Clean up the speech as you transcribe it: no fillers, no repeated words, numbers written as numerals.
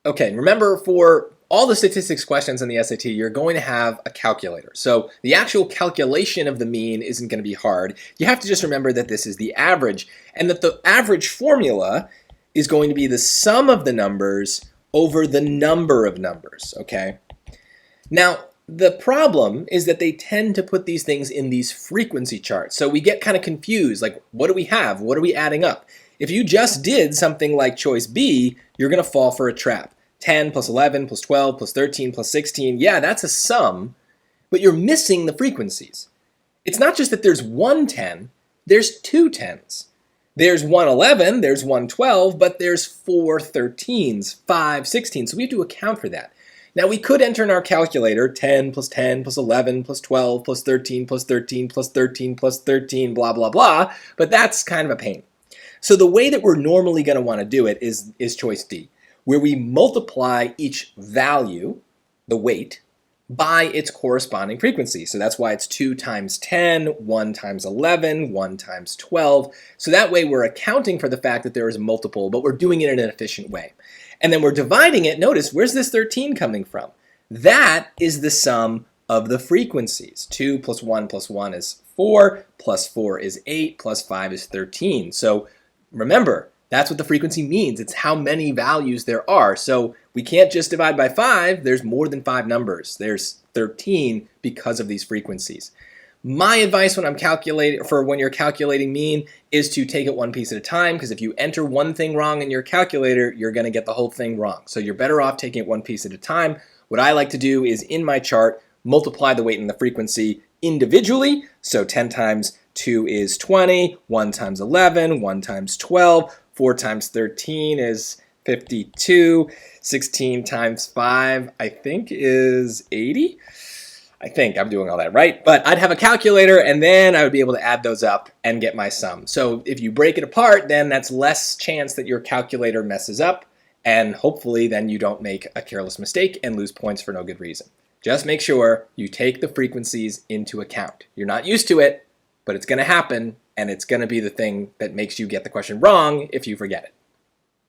Okay, remember for all the statistics questions in the SAT, you're going to have a calculator. So the actual calculation of the mean isn't going to be hard. You have to just remember that this is the average and that the average formula is going to be the sum of the numbers over the number of numbers, okay? Now, the problem is that they tend to put these things in these frequency charts. So we get kind of confused, like what do we have? What are we adding up? If you just did something like choice B, you're going to fall for a trap. 10 plus 11 plus 12 plus 13 plus 16, yeah, that's a sum, but you're missing the frequencies. It's not just that there's one 10, there's two 10s. There's one 11, there's one 12, but there's four 13s, five 16s, so we have to account for that. Now we could enter in our calculator 10 plus 10 plus 11 plus 12 plus 13 plus 13 plus 13 plus 13, blah, blah, blah, but that's kind of a pain. So the way that we're normally going to want to do it is choice D, where we multiply each value, the weight, by its corresponding frequency. So that's why it's 2 times 10, 1 times 11, 1 times 12. So that way we're accounting for the fact that there is a multiple, but we're doing it in an efficient way. And then we're dividing it. Notice, where's this 13 coming from? That is the sum of the frequencies. 2 plus 1 is 4, plus 4 is 8, plus 5 is 13. So remember, that's what the frequency means. It's how many values there are. So we can't just divide by 5. There's more than 5 numbers. There's 13 because of these frequencies. My advice when you're calculating mean is to take it one piece at a time, because if you enter one thing wrong in your calculator, you're going to get the whole thing wrong. So you're better off taking it one piece at a time. What I like to do is in my chart, multiply the weight and the frequency individually. So 10 times 2 is 20, 1 times 11, 1 times 12, 4 times 13 is 52, 16 times 5 I think is 80. I think I'm doing all that right, but I'd have a calculator and then I would be able to add those up and get my sum. So if you break it apart, then that's less chance that your calculator messes up, and hopefully then you don't make a careless mistake and lose points for no good reason. Just make sure you take the frequencies into account. You're not used to it, but it's going to happen, and it's going to be the thing that makes you get the question wrong if you forget it.